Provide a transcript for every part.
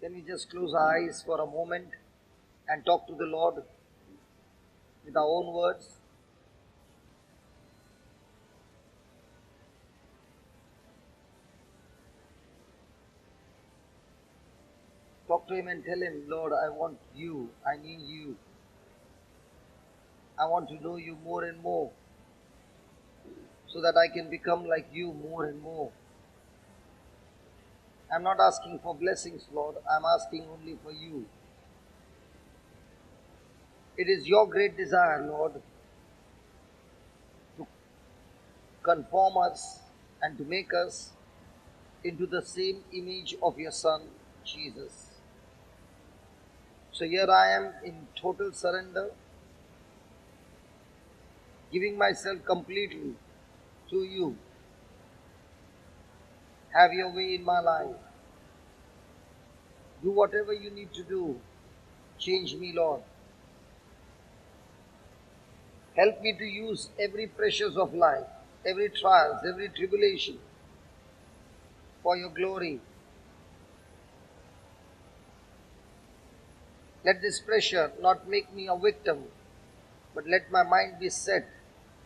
Can we just close our eyes for a moment and talk to the Lord with our own words? Talk to Him and tell Him, Lord, I want you. I need you. I want to know you more and more so that I can become like you more and more. I'm not asking for blessings, Lord. I'm asking only for you. It is your great desire, Lord, to conform us and to make us into the same image of your Son, Jesus. So here I am in total surrender, giving myself completely to you. Have your way in my life. Do whatever you need to do. Change me, Lord. Help me to use every precious of life, every trials, every tribulation for your glory. Let this pressure not make me a victim, but let my mind be set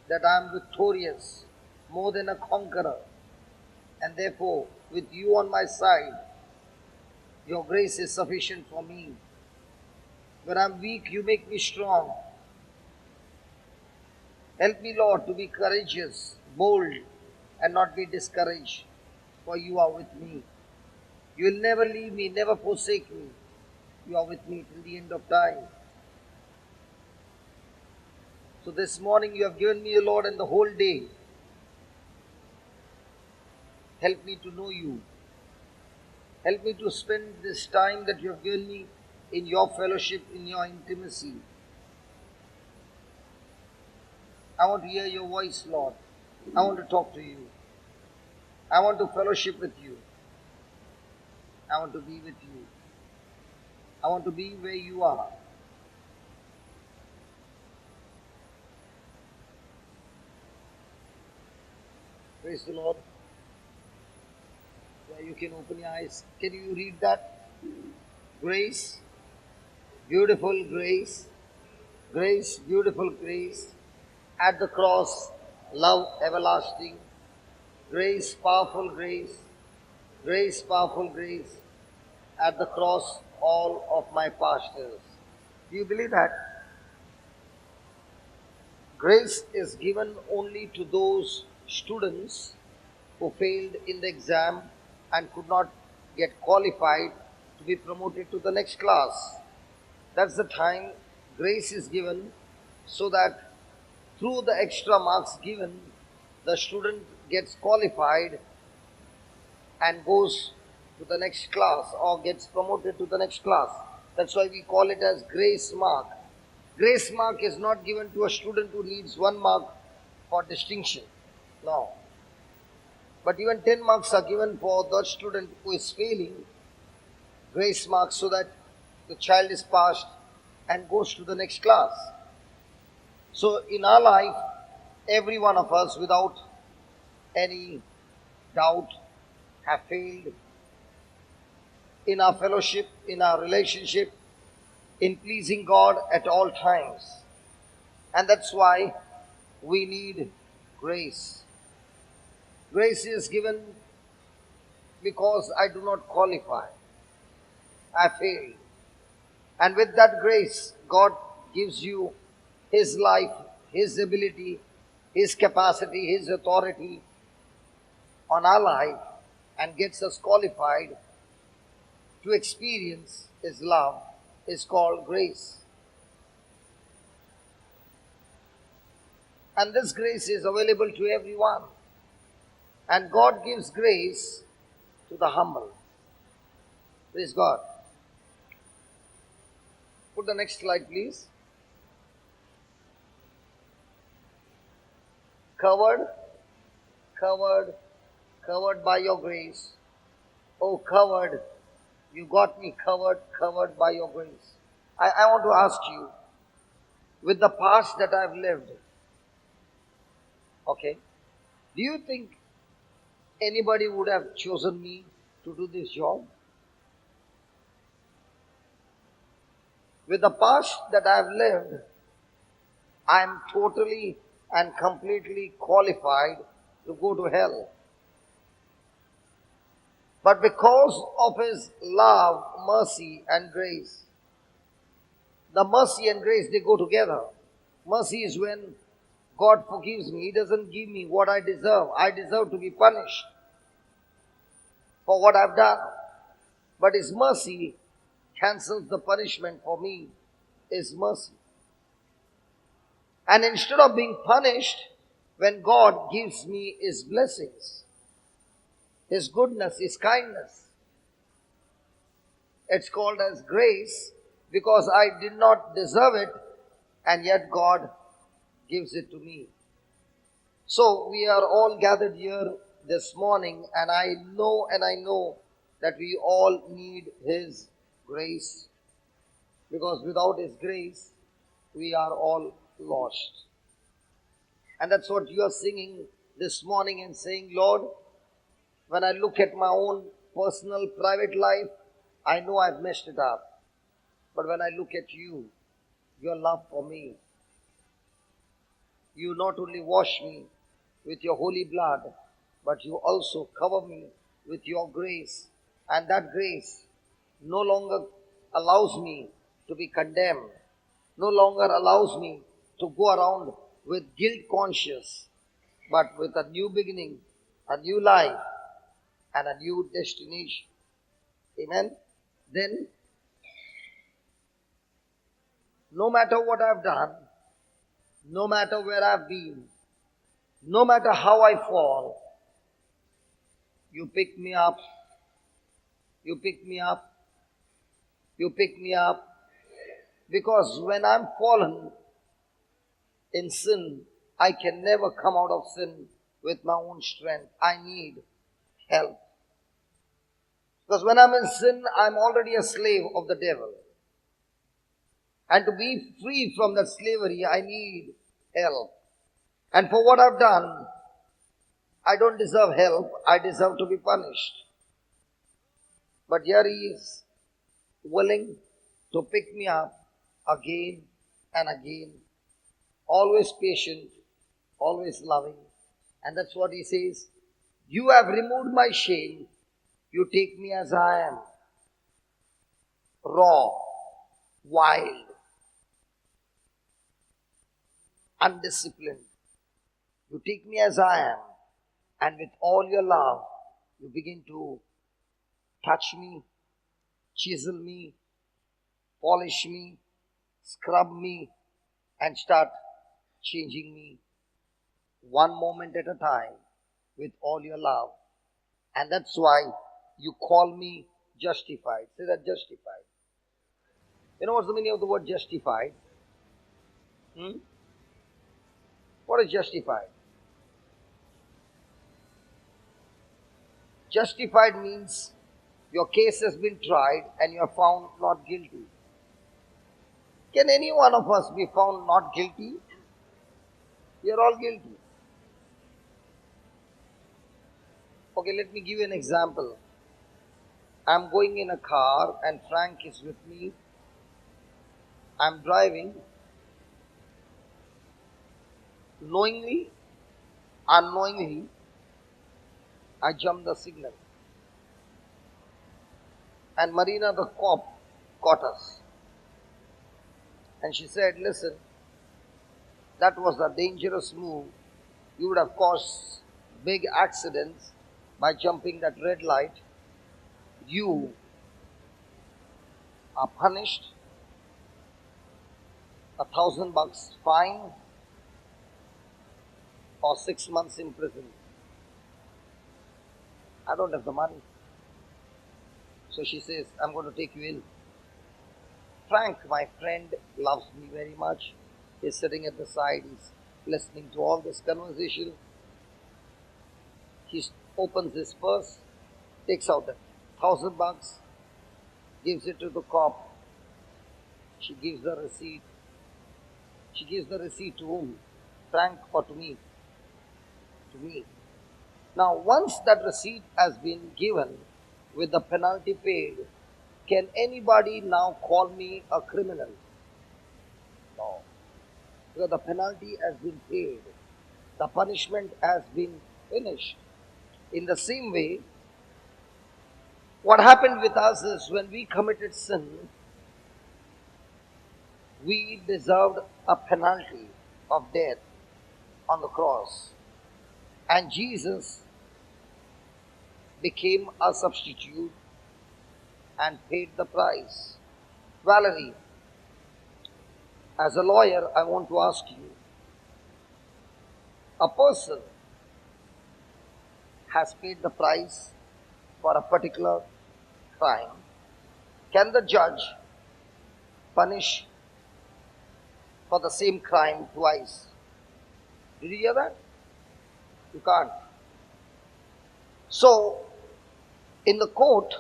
that I am victorious, more than a conqueror. And therefore, with you on my side, your grace is sufficient for me. When I'm weak, you make me strong. Help me, Lord, to be courageous, bold, and not be discouraged, for you are with me. You will never leave me, never forsake me. You are with me till the end of time. So this morning you have given me, Lord, and the whole day. Help me to know you. Help me to spend this time that you have given me in your fellowship, in your intimacy. I want to hear your voice, Lord. I want to talk to you. I want to fellowship with you. I want to be with you. I want to be where you are. Praise the Lord. Yeah, you can open your eyes. Can you read that? Grace, beautiful grace, grace, beautiful grace. At the cross, love everlasting. Grace, powerful grace. Grace, powerful grace. At the cross, all of my pastors. Do you believe that? Grace is given only to those students who failed in the exam and could not get qualified to be promoted to the next class. That's the time grace is given, so that through the extra marks given, the student gets qualified and goes to the next class or gets promoted to the next class. That's why we call it as grace mark. Grace mark is not given to a student who needs 1 mark for distinction. No. But even 10 marks are given for the student who is failing, grace marks, so that the child is passed and goes to the next class. So in our life, every one of us, without any doubt, have failed in our fellowship, in our relationship, in pleasing God at all times. And that's why we need grace. Grace is given because I do not qualify. I failed. And with that grace, God gives you His life, His ability, His capacity, His authority on our life, and gets us qualified to experience His love, is called grace. And this grace is available to everyone. And God gives grace to the humble. Praise God. Put the next slide, please. Covered, covered, covered by your grace. Oh, covered. You got me covered, covered by your grace. I want to ask you, with the past that I've lived, okay, do you think anybody would have chosen me to do this job? With the past that I have lived, I am totally and completely qualified to go to hell. But because of His love, mercy and grace, the mercy and grace, they go together. Mercy is when God forgives me. He doesn't give me what I deserve. I deserve to be punished for what I've done. But His mercy cancels the punishment for me. His mercy. And instead of being punished, when God gives me His blessings, His goodness, His kindness, it's called as grace because I did not deserve it and yet God gives it to me. So we are all gathered here this morning and I know that we all need His grace because without His grace we are all lost. And that's what you are singing this morning and saying, Lord, when I look at my own personal private life, I know I've messed it up. But when I look at you, your love for me, you not only wash me with your holy blood, but you also cover me with your grace. And that grace no longer allows me to be condemned, no longer allows me to go around with guilt conscious, but with a new beginning, a new life, and a new destination. Amen? Then, no matter what I've done, no matter where I've been, no matter how I fall, you pick me up, you pick me up, you pick me up. Because when I'm fallen in sin, I can never come out of sin with my own strength. I need help. Because when I'm in sin, I'm already a slave of the devil. And to be free from that slavery, I need help. And for what I've done, I don't deserve help. I deserve to be punished. But here He is willing to pick me up again and again. Always patient, always loving. And that's what He says. You have removed my shame. You take me as I am. Raw, wild, undisciplined. You take me as I am. And with all your love, you begin to touch me, chisel me, polish me, scrub me, and start changing me one moment at a time with all your love. And that's why you call me justified. Say that, justified. You know what's the meaning of the word justified? What is justified? Justified means your case has been tried and you are found not guilty. Can any one of us be found not guilty? We are all guilty. Okay, let me give you an example. I'm going in a car and Frank is with me. I'm driving. Knowingly, unknowingly, I jumped the signal. And Marina, the cop, caught us. And she said, listen, that was a dangerous move. You would have caused big accidents by jumping that red light. You are punished, $1,000 fine or 6 months in prison. I don't have the money. So she says, I'm going to take you in. Frank, my friend, loves me very much. He's sitting at the side. He's listening to all this conversation. He opens his purse, takes out $1,000, gives it to the cop. She gives the receipt. She gives the receipt to whom? Frank or to me? To me. Now, once that receipt has been given with the penalty paid, Can anybody now call me a criminal? No. Because the penalty has been paid. The punishment has been finished. In the same way, what happened with us is when we committed sin, we deserved a penalty of death on the cross. And Jesus became a substitute and paid the price. Valerie, as a lawyer, I want to ask you, a person has paid the price for a particular crime. Can the judge punish for the same crime twice? Did you hear that? You can't. So, in the court,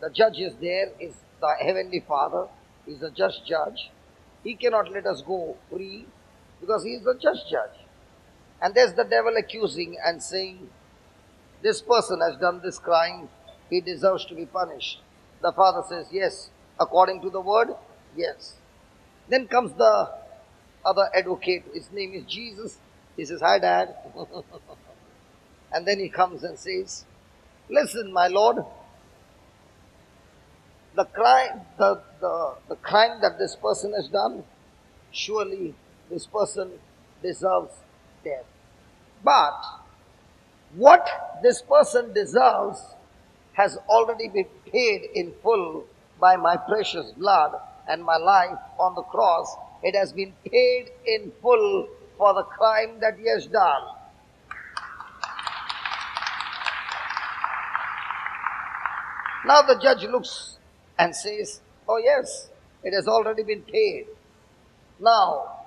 the judge is there, is the Heavenly Father, is the just judge. He cannot let us go free because he is the just judge. And there's the devil accusing and saying, this person has done this crime, he deserves to be punished. The Father says, yes, according to the word, yes. Then comes the other advocate, his name is Jesus. He says, hi Dad. And then he comes and says, listen, my Lord, the crime that this person has done, surely this person deserves death. But what this person deserves has already been paid in full by my precious blood and my life on the cross. It has been paid in full for the crime that he has done. Now the judge looks and says, oh yes, it has already been paid. Now,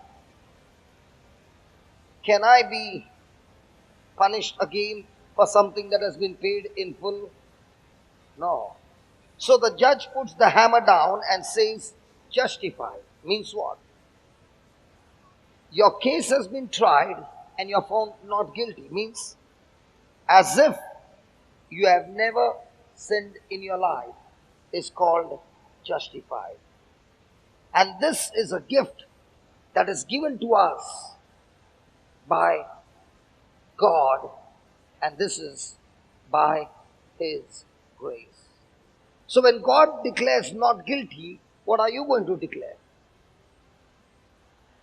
can I be punished again for something that has been paid in full? No. So the judge puts the hammer down and says, justified. Means what? Your case has been tried and you're found not guilty. Means as if you have never sinned in your life is called justified. And this is a gift that is given to us by God, and this is by His grace. So when God declares not guilty, what are you going to declare?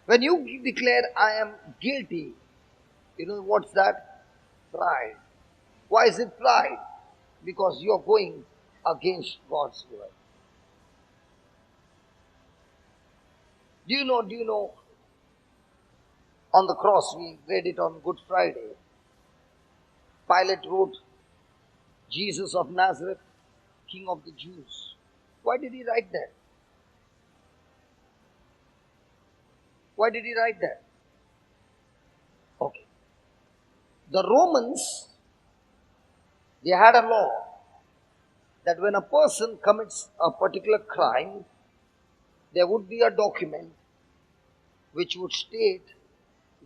When you declare I am guilty, you know what's that? Pride. Why is it pride? Because you're going against God's word. Do you know, on the cross, we read it on Good Friday, Pilate wrote, Jesus of Nazareth, King of the Jews. Why did he write that? Why did he write that? Okay. The Romans, they had a law that when a person commits a particular crime, there would be a document which would state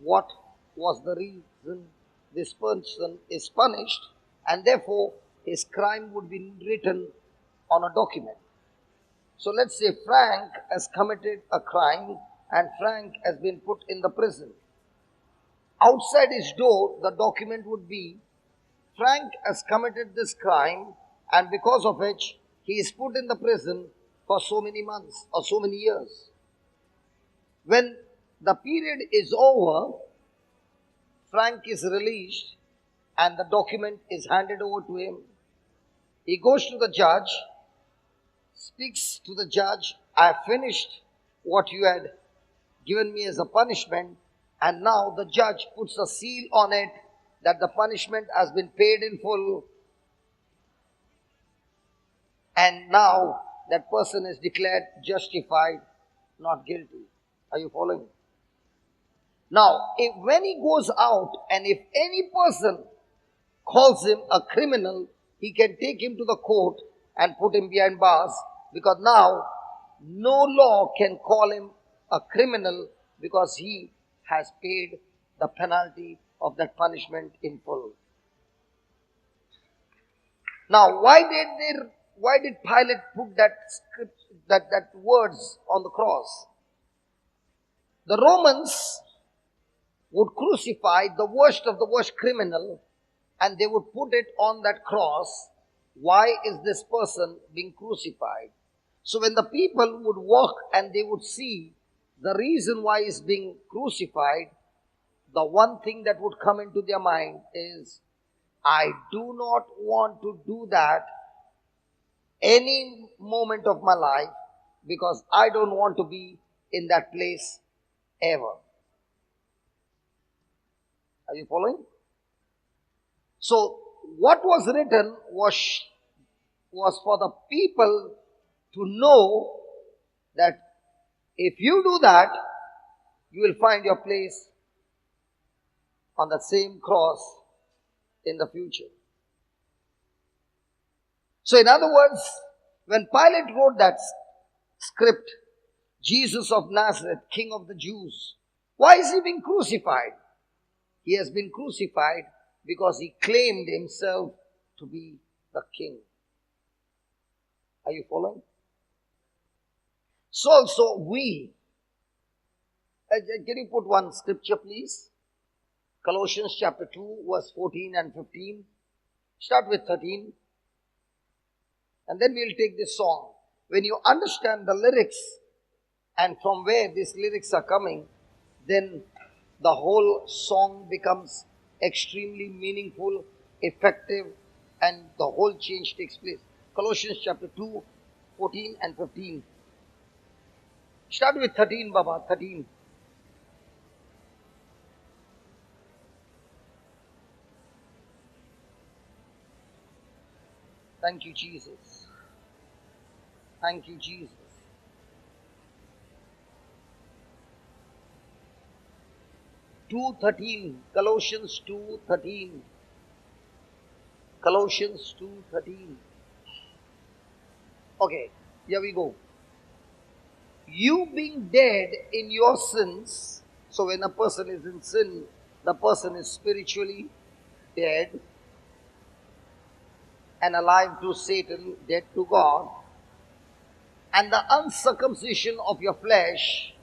what was the reason this person is punished, and therefore his crime would be written on a document. So let's say Frank has committed a crime and Frank has been put in the prison. Outside his door, the document would be, Frank has committed this crime and because of which he is put in the prison for so many months or so many years. When the period is over, Frank is released and the document is handed over to him. He goes to the judge, speaks to the judge, I have finished what you had given me as a punishment, and now the judge puts a seal on it that the punishment has been paid in full, and now that person is declared justified, not guilty. Are you following? Now, when he goes out and if any person calls him a criminal, he can take him to the court and put him behind bars, because now no law can call him a criminal because he has paid the penalty of that punishment in full. Now, why did they why did Pilate put that script, that words on the cross? The Romans would crucify the worst of the worst criminal and they would put it on that cross. Why is this person being crucified? So when the people would walk and they would see the reason why he's being crucified, the one thing that would come into their mind is, I do not want to do that any moment of my life because I don't want to be in that place ever. Are you following? So what was written was for the people to know that if you do that, you will find your place on the same cross in the future. So in other words, when Pilate wrote that script, Jesus of Nazareth, King of the Jews, why is he being crucified? He has been crucified because he claimed himself to be the king. Are you following? So also we, can you put one scripture please? Colossians chapter 2 verse 14 and 15. Start with 13. And then we'll take this song. When you understand the lyrics and from where these lyrics are coming, then the whole song becomes extremely meaningful, effective, and the whole change takes place. Colossians chapter 2, 14 and 15. Start with 13, Baba, 13. Thank you, Jesus. Thank you, Jesus. 2:13, Colossians 2:13. Colossians 2:13. Okay, here we go. You being dead in your sins, so when a person is in sin, the person is spiritually dead and alive to Satan, dead to God, and the uncircumcision of your flesh.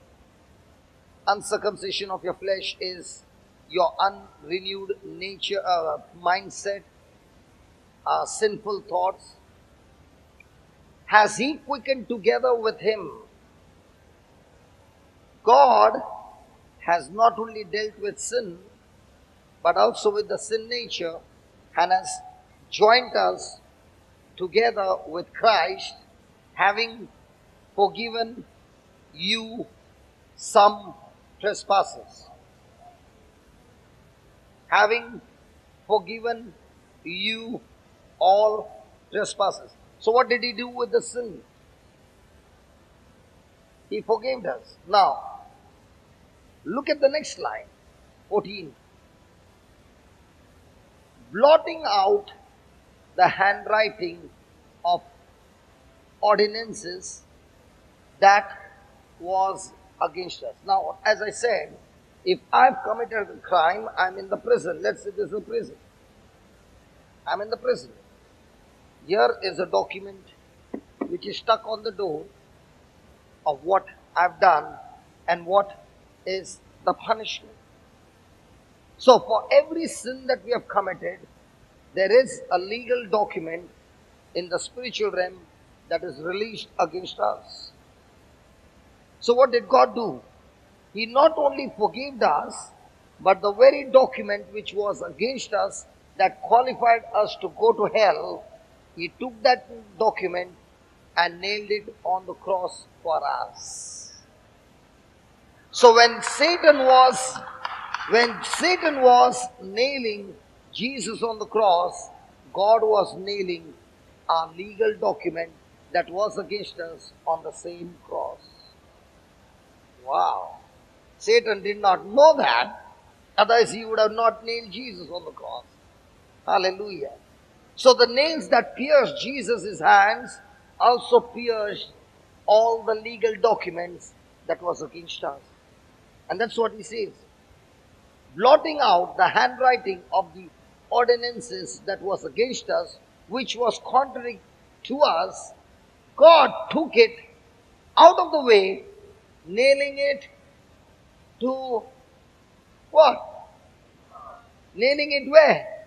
Uncircumcision of your flesh is your unrenewed nature, mindset, sinful thoughts. Has he quickened together with him? God has not only dealt with sin, but also with the sin nature, and has joined us together with Christ, having forgiven you some trespasses. Having forgiven you all trespasses. So what did he do with the sin? He forgave us. Now, look at the next line, 14. Blotting out the handwriting of ordinances that was against us. Now, as I said, if I've committed a crime, I'm in the prison. Let's say this is a prison. I'm in the prison. Here is a document which is stuck on the door of what I've done and what is the punishment. So for every sin that we have committed, there is a legal document in the spiritual realm that is released against us. So what did God do? He not only forgave us, but the very document which was against us, that qualified us to go to hell, he took that document and nailed it on the cross for us. So when Satan was nailing Jesus on the cross, God was nailing our legal document that was against us on the same cross. Wow. Satan did not know that, otherwise he would have not nailed Jesus on the cross. Hallelujah. So the nails that pierced Jesus' hands also pierced all the legal documents that was against us. And that's what he says. Blotting out the handwriting of the ordinances that was against us, which was contrary to us, God took it out of the way, nailing it to what? Nailing it where?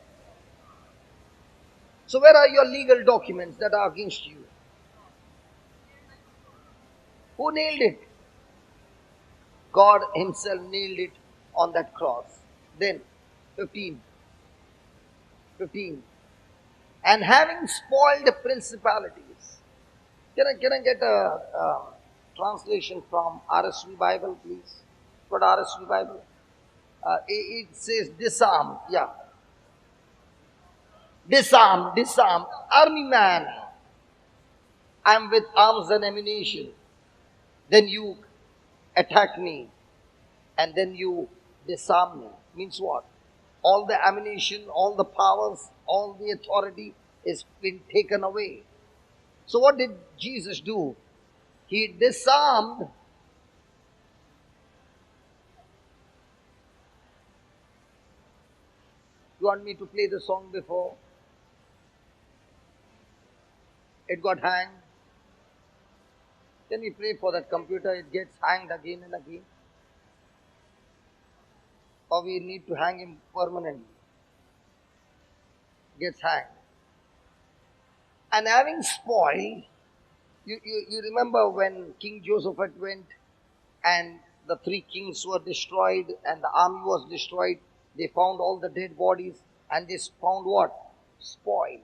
So where are your legal documents that are against you? Who nailed it? God himself nailed it on that cross. Then, 15. 15. And having spoiled the principalities. Can I get a translation from RSV Bible, please? Got RSV Bible? It says disarm. Yeah. Disarm, disarm. Army man. I'm with arms and ammunition. Then you attack me. And then you disarm me. Means what? All the ammunition, all the powers, all the authority is been taken away. So what did Jesus do? He disarmed. You want me to play the song before it got hanged? Can we pray for that computer? It gets hanged again and again. Or we need to hang him permanently. Gets hanged. And having spoiled, you remember when King Joseph went and the three kings were destroyed and the army was destroyed. They found all the dead bodies and they found what? Spoil.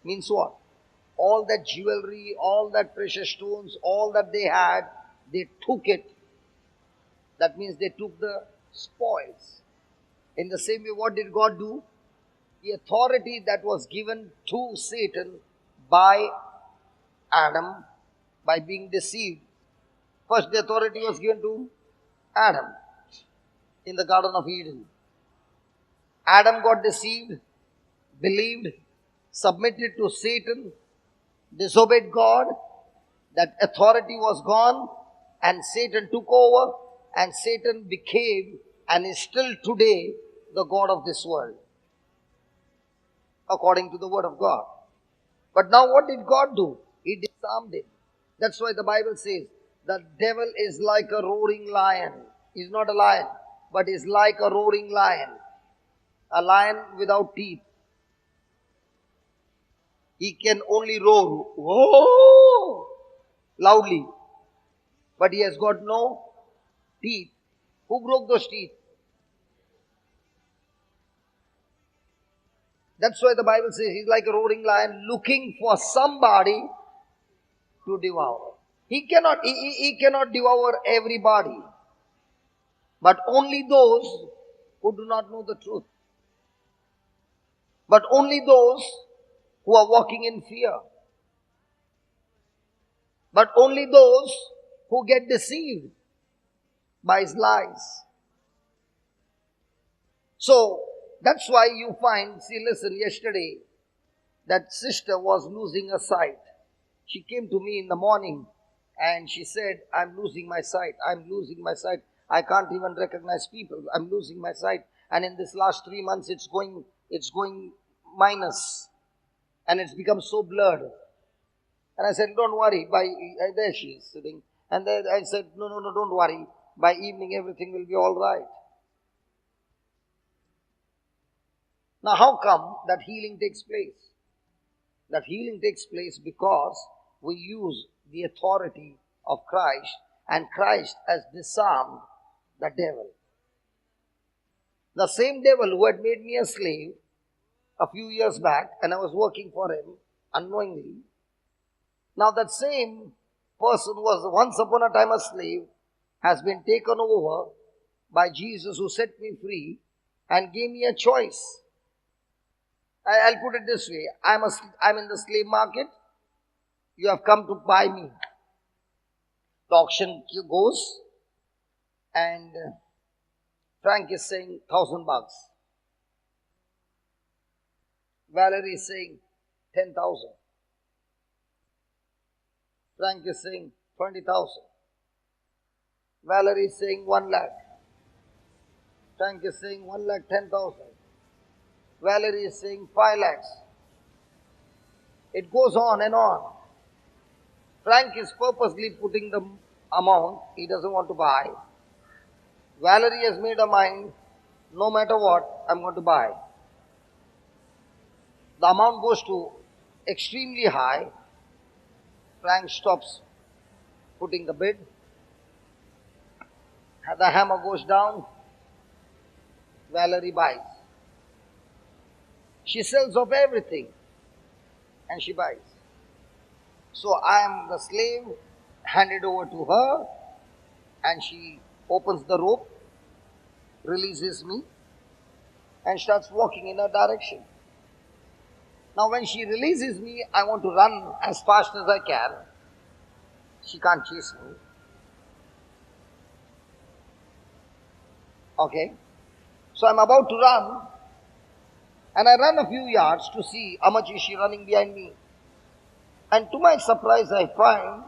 Means what? All that jewelry, all that precious stones, all that they had, they took it. That means they took the spoils. In the same way, what did God do? The authority that was given to Satan by Adam, by being deceived. First, the authority was given to Adam in the Garden of Eden. Adam got deceived, believed, submitted to Satan, disobeyed God. That authority was gone and Satan took over and Satan became and is still today the God of this world. According to the word of God. But now what did God do? He disarmed him. That's why the Bible says the devil is like a roaring lion. He's not a lion, but is like a roaring lion. A lion without teeth. He can only roar. Whoa! Loudly. But he has got no teeth. Who broke those teeth? That's why the Bible says he's like a roaring lion looking for somebody to devour. He cannot devour everybody. But only those who do not know the truth. But only those who are walking in fear. But only those who get deceived by his lies. So, that's why you find, see listen, yesterday, that sister was losing her sight. She came to me in the morning and she said, I'm losing my sight. I'm losing my sight. I can't even recognize people. I'm losing my sight. And in this last 3 months, it's going minus. And it's become so blurred. And I said, don't worry. There she is sitting. And then I said, no, don't worry. By evening, everything will be all right. Now, how come that healing takes place? That healing takes place because we use the authority of Christ, and Christ has disarmed the devil. The same devil who had made me a slave a few years back, and I was working for him unknowingly. Now that same person who was once upon a time a slave has been taken over by Jesus, who set me free and gave me a choice. I'll put it this way. I'm in the slave market. You have come to buy me. The auction goes and Frank is saying $1,000. Valerie is saying 10,000. Frank is saying 20,000. Valerie is saying 1 lakh. Frank is saying 1 lakh 10,000. Valerie is saying 5 lakhs. It goes on and on. Frank is purposely putting the amount he doesn't want to buy. Valerie has made her mind, no matter what, I'm going to buy. The amount goes to extremely high. Frank stops putting the bid. The hammer goes down. Valerie buys. She sells off everything and she buys. So I am the slave, handed over to her, and she opens the rope, releases me, and starts walking in her direction. Now when she releases me, I want to run as fast as I can. She can't chase me. Okay? So I'm about to run, and I run a few yards to see how much is she running behind me. And to my surprise, I find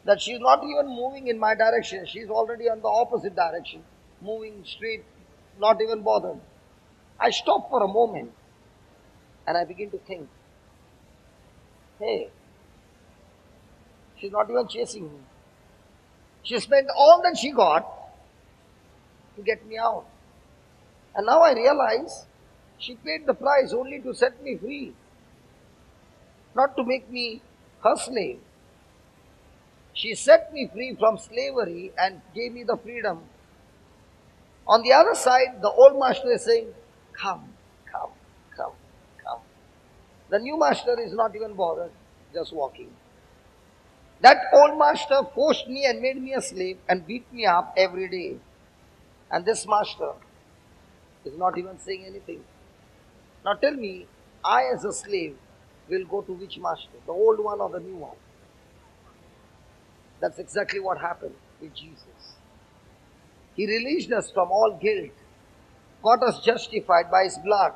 that she's not even moving in my direction. She's already on the opposite direction, moving straight, not even bothered. I stop for a moment and I begin to think, hey, she's not even chasing me. She spent all that she got to get me out. And now I realize she paid the price only to set me free, not to make me her slave. She set me free from slavery and gave me the freedom. On the other side, the old master is saying, come, come, come, come. The new master is not even bothered, just walking. That old master forced me and made me a slave and beat me up every day. And this master is not even saying anything. Now tell me, I as a slave will go to which master? The old one or the new one? That's exactly what happened with Jesus. He released us from all guilt, got us justified by His blood.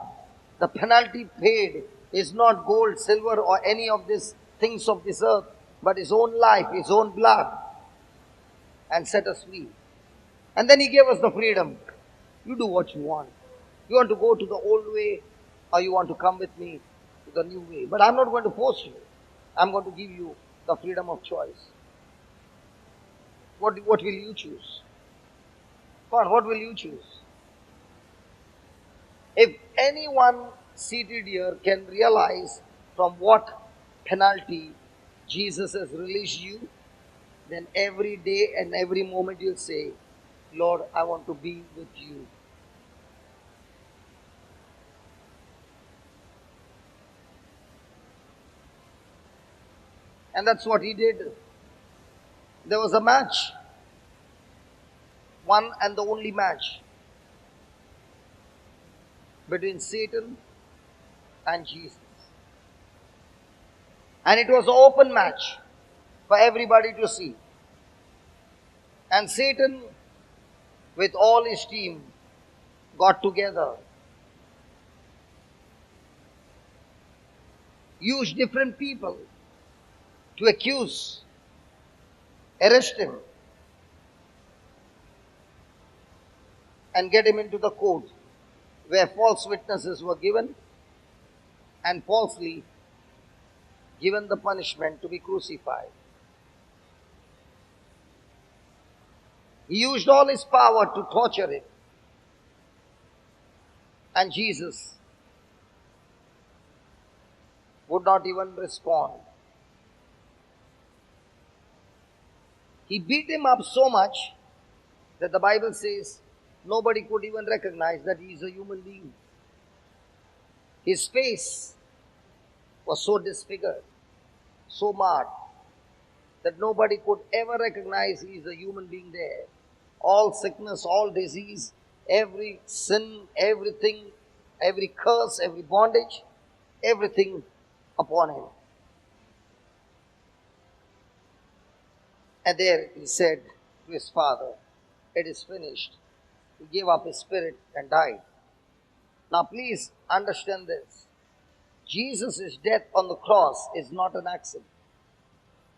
The penalty paid is not gold, silver, or any of these things of this earth, but His own life, His own blood, and set us free. And then He gave us the freedom. You do what you want. You want to go to the old way, or you want to come with me to the new way. But I'm not going to force you. I'm going to give you the freedom of choice. What will you choose? Come on, what will you choose? If anyone seated here can realize from what penalty Jesus has released you, then every day and every moment you'll say, Lord, I want to be with you. And that's what He did. There was a match. One and the only match between Satan and Jesus. And it was an open match for everybody to see. And Satan, with all his team, got together, used different people to accuse, arrest him, and get him into the court where false witnesses were given and falsely given the punishment to be crucified. He used all his power to torture it. And Jesus would not even respond. He beat him up so much that the Bible says nobody could even recognize that he is a human being. His face was so disfigured, so marred, that nobody could ever recognize he is a human being there. All sickness, all disease, every sin, everything, every curse, every bondage, everything upon him. And there he said to his Father, it is finished. He gave up his spirit and died. Now please understand this. Jesus' death on the cross is not an accident.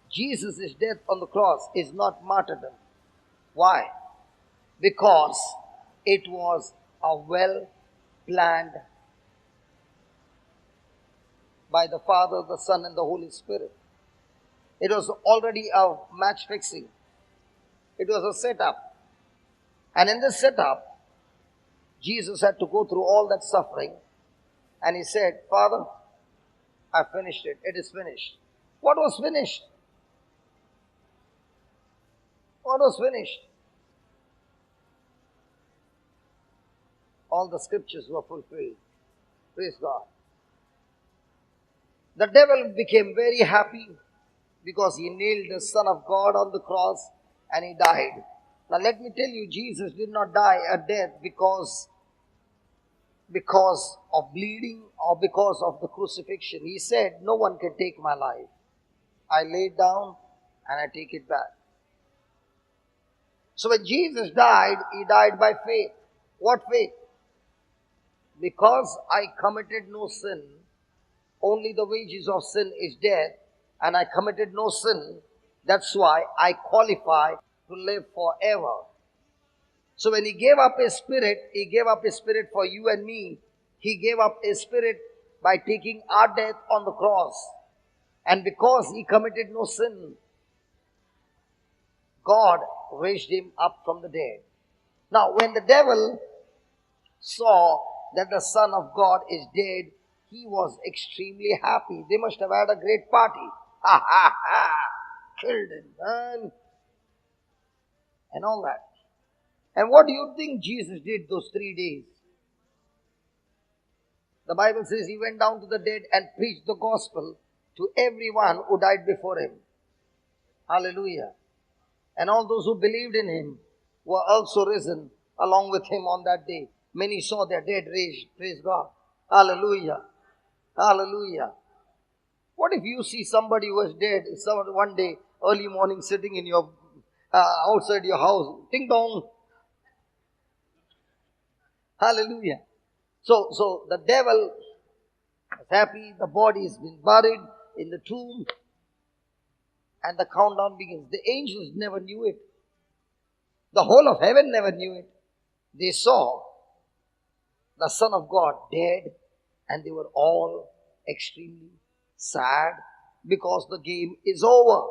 Jesus' death on the cross is not martyrdom. Why? Because it was a well-planned by the Father, the Son, and the Holy Spirit. It was already a match fixing. It was a setup. And in this setup, Jesus had to go through all that suffering. And he said, Father, I finished it. It is finished. What was finished? What was finished? All the scriptures were fulfilled. Praise God. The devil became very happy because he nailed the Son of God on the cross and he died. Now let me tell you, Jesus did not die a death because of bleeding or because of the crucifixion. He said, no one can take my life. I lay it down and I take it back. So when Jesus died, he died by faith. What faith? Because I committed no sin, only the wages of sin is death, and I committed no sin, that's why I qualify to live forever. So when he gave up his spirit, he gave up his spirit for you and me. He gave up his spirit by taking our death on the cross. And because he committed no sin, God raised him up from the dead. Now when the devil saw that the Son of God is dead, he was extremely happy. They must have had a great party. Ha ha ha! Killed him, man. And all that. And what do you think Jesus did those 3 days? The Bible says he went down to the dead and preached the gospel to everyone who died before him. Hallelujah. And all those who believed in him were also risen along with him on that day. Many saw their dead raised. Praise God. Hallelujah. Hallelujah. What if you see somebody who was dead one day, early morning, sitting in your outside your house? Ding dong. Hallelujah. So the devil is happy. The body has been buried in the tomb. And the countdown begins. The angels never knew it. The whole of heaven never knew it. They saw the Son of God dead, and they were all extremely sad because the game is over.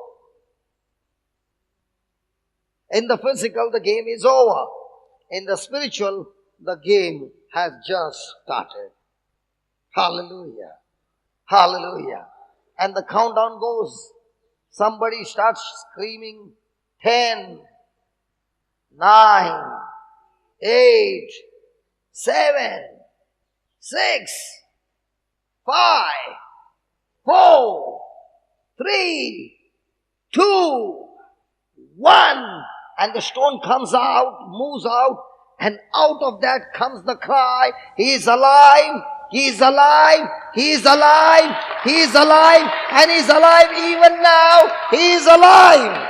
In the physical, the game is over. In the spiritual, the game has just started. Hallelujah. Hallelujah. And the countdown goes. Somebody starts screaming, 10, 9, 8, 7, 6, 5, 4, 3, 2, 1. And the stone comes out, moves out, and out of that comes the cry, He is alive, He is alive, He is alive, He is alive, and He is alive even now, He is alive.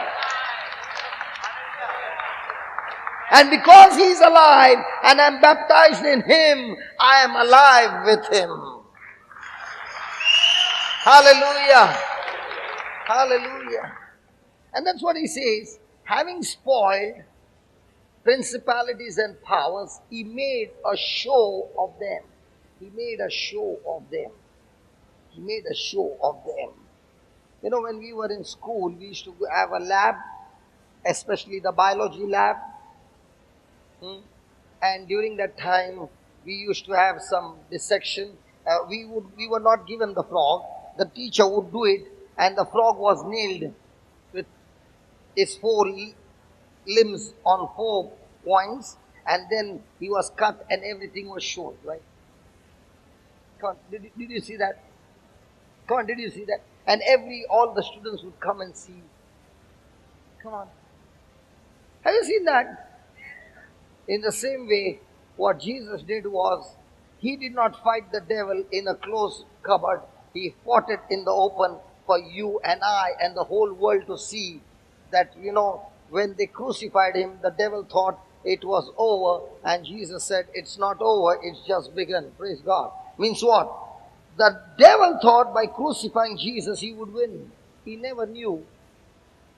And because He is alive and I am baptized in Him, I am alive with Him. Hallelujah. Hallelujah. And that's what He says. Having spoiled principalities and powers, He made a show of them. He made a show of them. He made a show of them. You know, when we were in school, we used to have a lab, especially the biology lab. And during that time, we used to have some dissection. We were not given the frog. The teacher would do it, and the frog was nailed with its 4 limbs on 4 points, and then he was cut and everything was shown, right? Come on, did you see that? Come on, did you see that? And all the students would come and see. Come on. Have you seen that? In the same way, what Jesus did was, He did not fight the devil in a closed cupboard. He fought it in the open for you and I and the whole world to see that, when they crucified Him, the devil thought it was over, and Jesus said, it's not over, it's just begun. Praise God. Means what? The devil thought by crucifying Jesus he would win. He never knew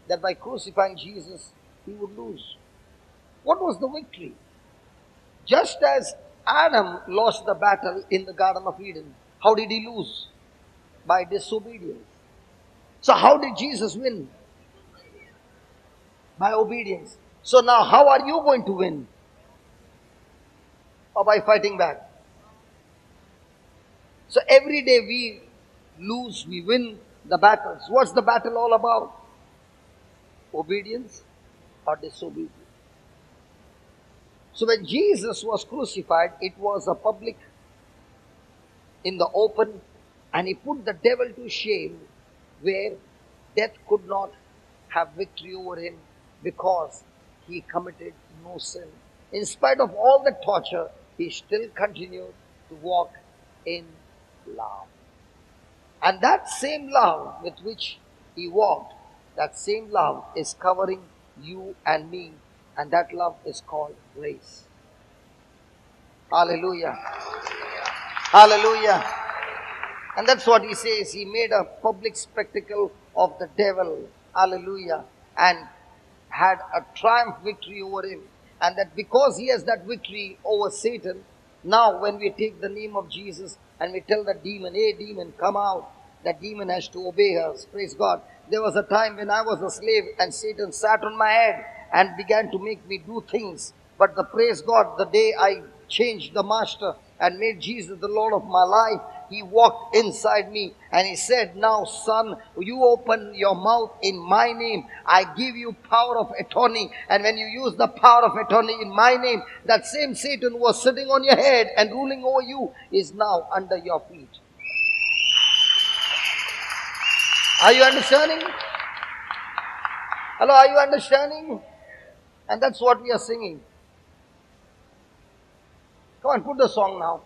that by crucifying Jesus he would lose. What was the victory? Just as Adam lost the battle in the Garden of Eden, how did he lose? By disobedience. So how did Jesus win? By obedience. So now how are you going to win? Or by fighting back? So every day we lose, we win the battles. What's the battle all about? Obedience or disobedience? So when Jesus was crucified, it was a public, in the open, and he put the devil to shame, where death could not have victory over him because he committed no sin. In spite of all the torture, he still continued to walk in love. And that same love with which he walked, that same love is covering you and me, and that love is called grace. Hallelujah. Hallelujah. And that's what he says. He made a public spectacle of the devil. Hallelujah. And had a triumph victory over him. And that because he has that victory over Satan, now when we take the name of Jesus and we tell the demon, hey demon, come out, that demon has to obey us. Praise God. There was a time when I was a slave and Satan sat on my head and began to make me do things. But praise God, the day I changed the master and made Jesus the Lord of my life, he walked inside me and he said, now son, you open your mouth in my name. I give you power of attorney. And when you use the power of attorney in my name, that same Satan who was sitting on your head and ruling over you is now under your feet. Are you understanding? Hello, are you understanding? And that's what we are singing. Come on, put the song now.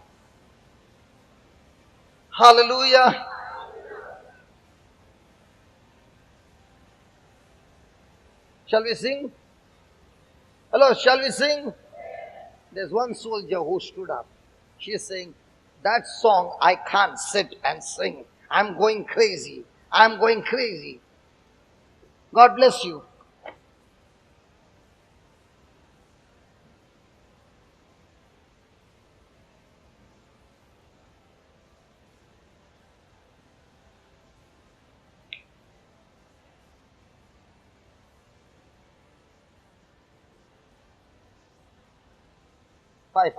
Hallelujah. Shall we sing? Hello, shall we sing? There's one soldier who stood up. She is saying, that song I can't sit and sing. I'm going crazy. I'm going crazy. God bless you. Five.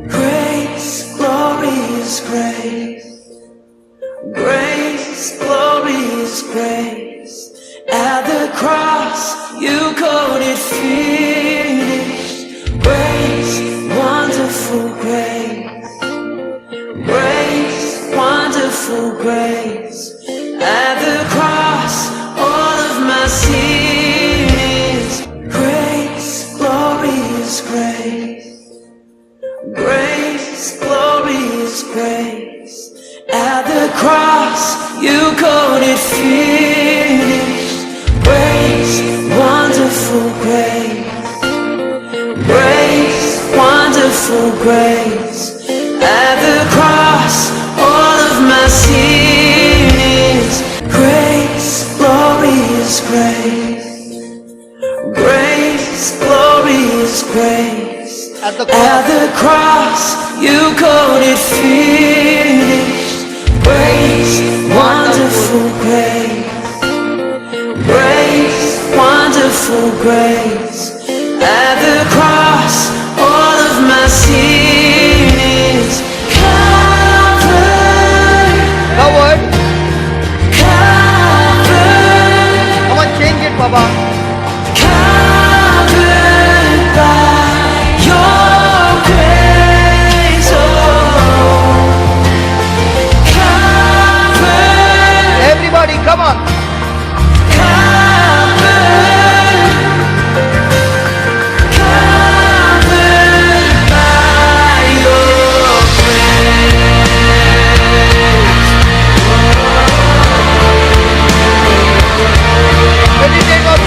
Grace, glorious grace. Grace, glorious grace. At the cross, you called it finished. Grace, wonderful grace. Grace, wonderful grace. At the cross, all of my sins. Grace, glorious grace. Grace, glorious grace. At the cross, you called it finished. Grace, wonderful grace. Grace, wonderful grace. At the cross, all of my sins. Grace, glorious grace. Grace, glorious grace. At the cross, you called it finished. Grace, wonderful grace. Grace, wonderful grace. At the cross, all of my sins covered. Come on, change it, Baba. Covered by your grace, oh. Covered. Everybody, come on. Let me take off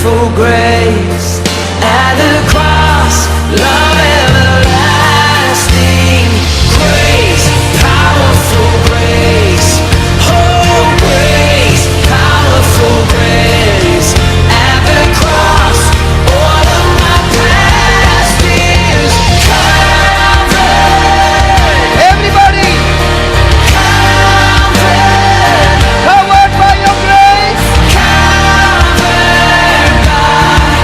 powerful grace. At the cross, love everlasting. Grace, powerful grace. Oh, grace, powerful grace. At the cross, all of my past is covered. Everybody, Covered, covered by your grace. covered by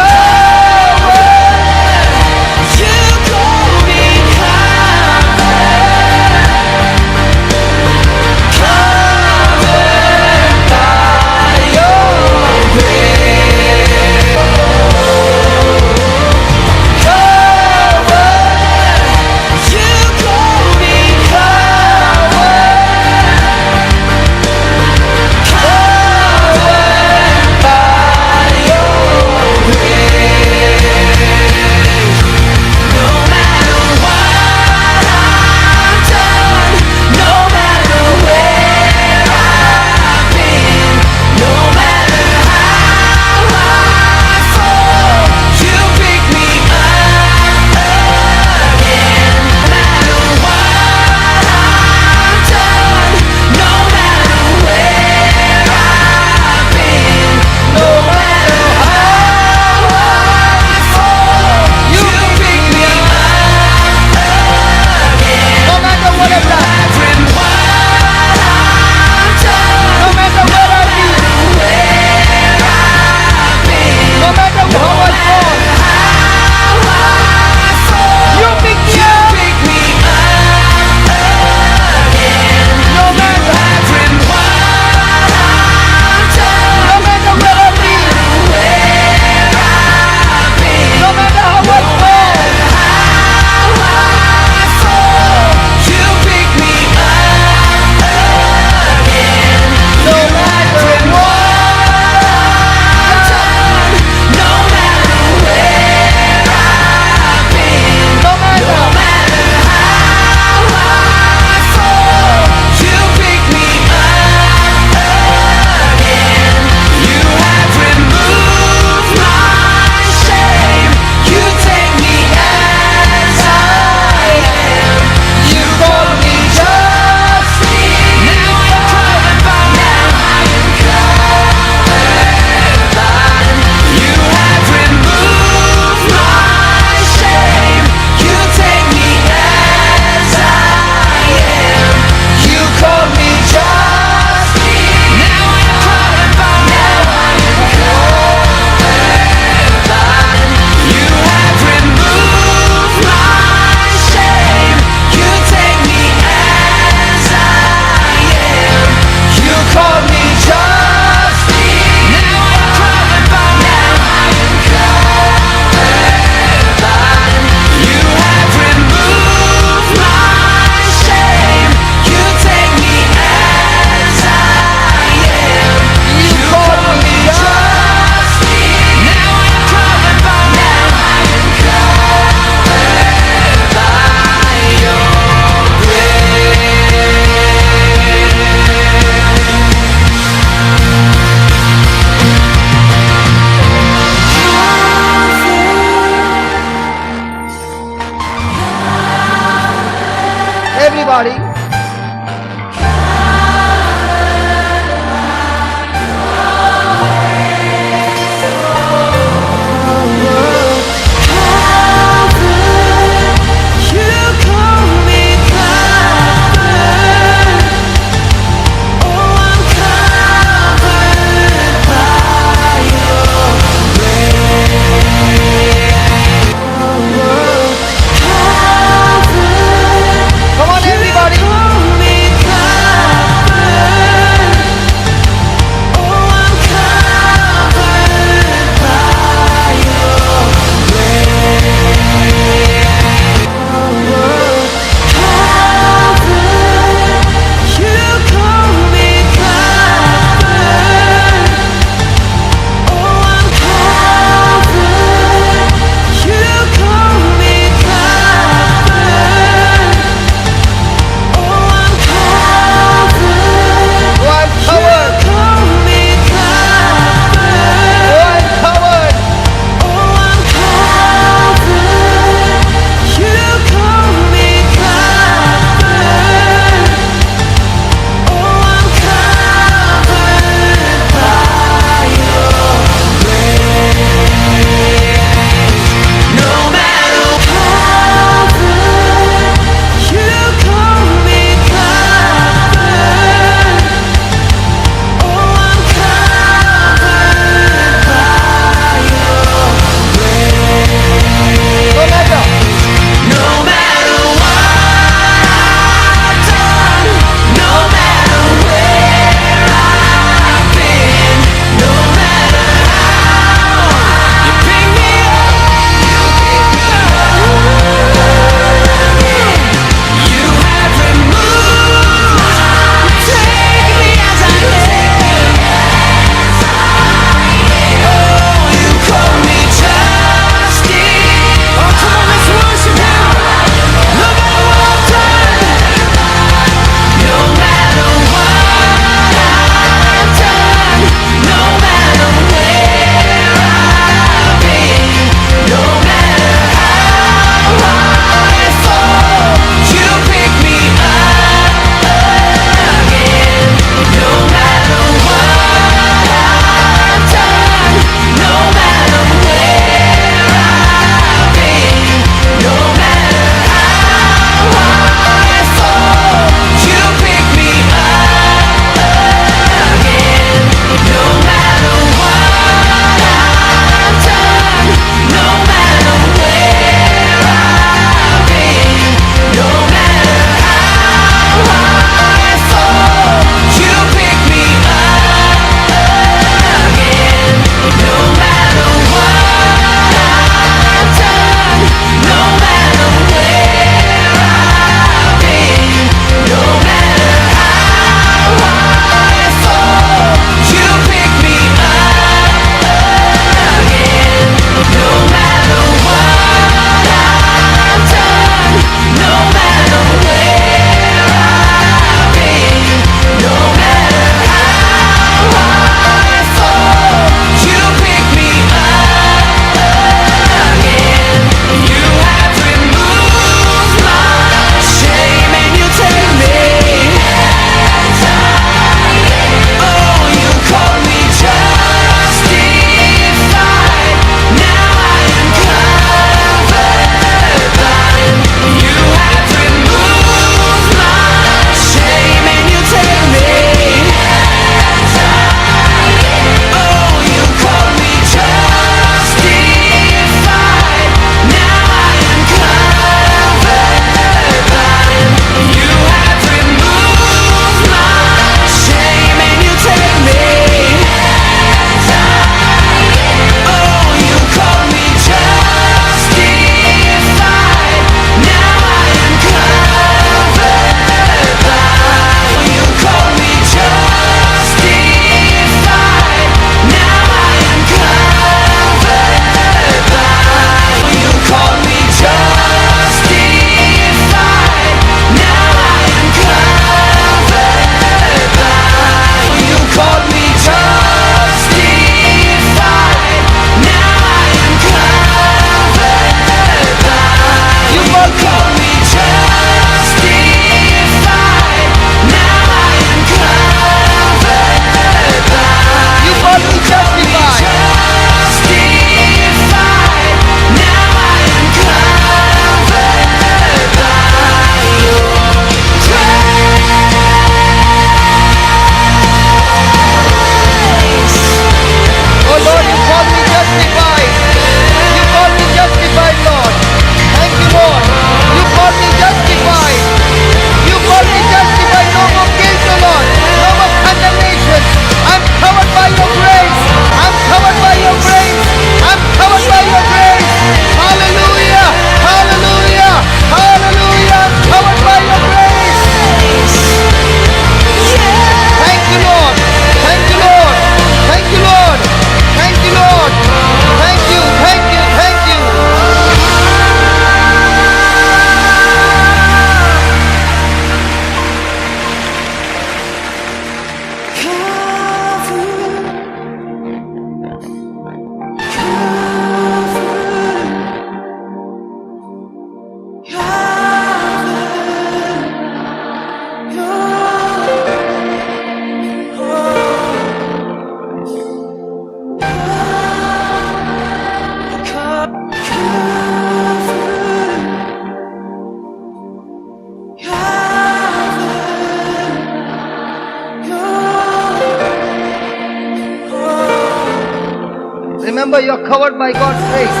Remember, you are covered by God's grace.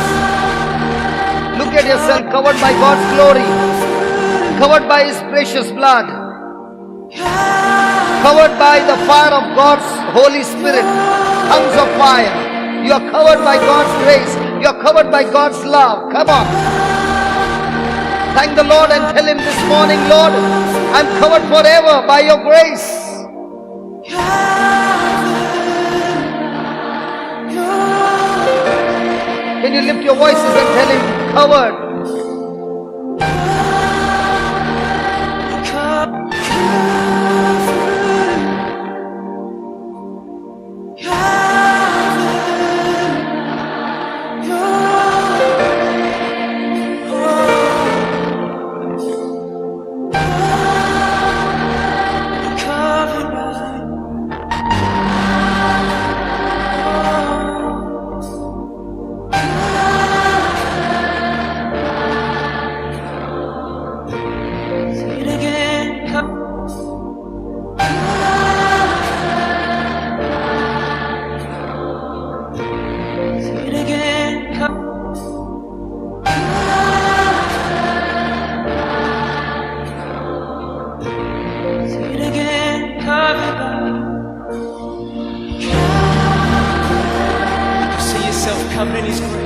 Look at yourself, covered by God's glory, covered by His precious blood, covered by the fire of God's Holy Spirit, tongues of fire. You are covered by God's grace. You are covered by God's love. Come on. Thank the Lord and tell Him this morning, Lord, I'm covered forever by your grace. Can you lift your voices and tell Him, covered? Covered in His grace.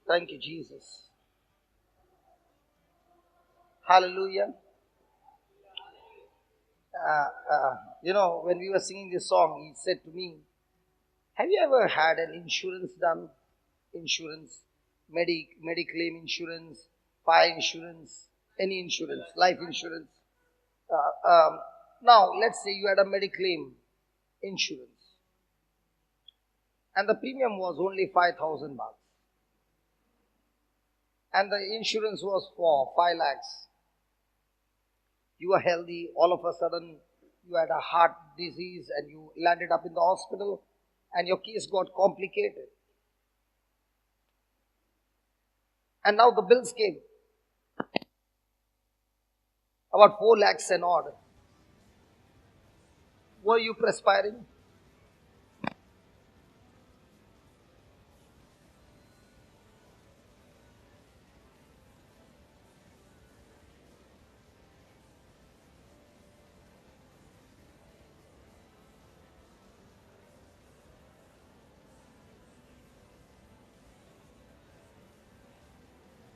Thank you, Jesus. Hallelujah. When we were singing this song, he said to me, have you ever had an insurance done? Insurance, mediclaim insurance, fire insurance, any insurance, life insurance. Now, let's say you had a mediclaim insurance and the premium was only 5,000 bucks and the insurance was for 5 lakhs. You were healthy, all of a sudden you had a heart disease and you landed up in the hospital and your case got complicated. And now the bills came, about 4 lakhs and odd. Were you perspiring?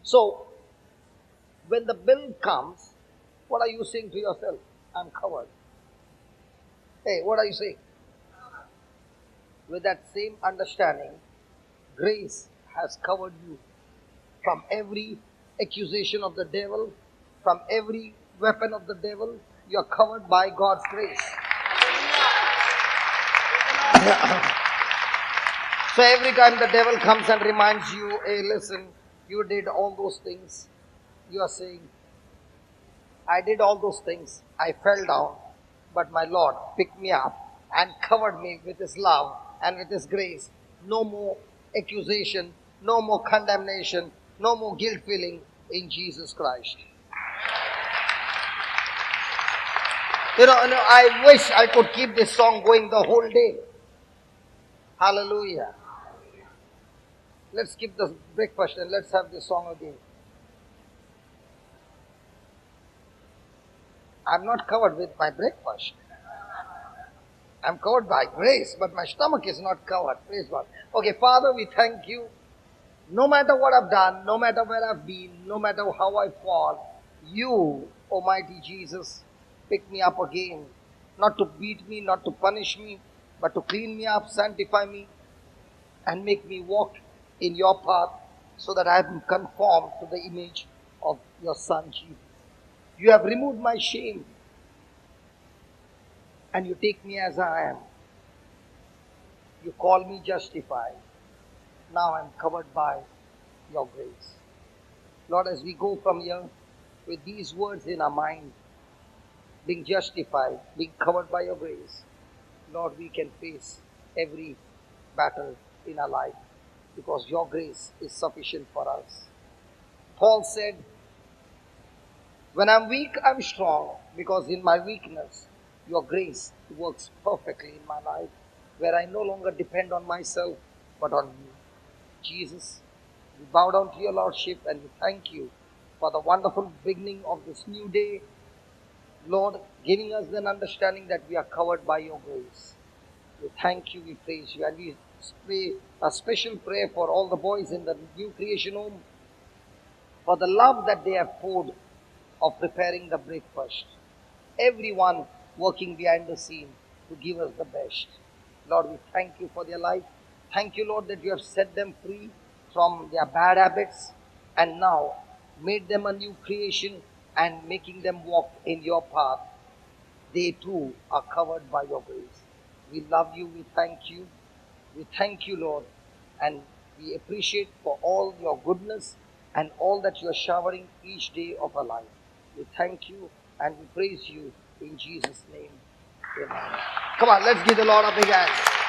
So, when the bill comes, what are you saying to yourself? I'm covered. Hey, what are you saying? With that same understanding, grace has covered you from every accusation of the devil, from every weapon of the devil. You are covered by God's grace. So every time the devil comes and reminds you, hey, listen, you did all those things, you are saying, I did all those things, I fell down, but my Lord picked me up and covered me with His love and with His grace. No more accusation, no more condemnation, no more guilt feeling in Jesus Christ. I wish I could keep this song going the whole day. Hallelujah. Let's skip the breakfast and let's have this song again. I'm not covered with my breakfast. I'm covered by grace, but my stomach is not covered. Praise God. Okay, Father, we thank you. No matter what I've done, no matter where I've been, no matter how I fall, you, Almighty Jesus, pick me up again. Not to beat me, not to punish me, but to clean me up, sanctify me, and make me walk in your path so that I am conformed to the image of your Son, Jesus. You have removed my shame and you take me as I am. You call me justified. Now I'm covered by your grace. Lord, as we go from here with these words in our mind, being justified, being covered by your grace, Lord, we can face every battle in our life because your grace is sufficient for us. Paul said, when I'm weak, I'm strong because in my weakness, your grace works perfectly in my life where I no longer depend on myself but on you. Jesus, we bow down to your Lordship and we thank you for the wonderful beginning of this new day. Lord, giving us an understanding that we are covered by your grace. We thank you, we praise you, and we pray a special prayer for all the boys in the new creation home for the love that they have poured of preparing the breakfast. Everyone working behind the scene to give us the best. Lord, we thank you for their life. Thank you, Lord, that you have set them free from their bad habits and now made them a new creation and making them walk in your path. They too are covered by your grace. We love you. We thank you. We thank you, Lord, and we appreciate for all your goodness and all that you are showering each day of our life. We thank you and we praise you in Jesus' name. Amen. Come on, let's give the Lord a big hand.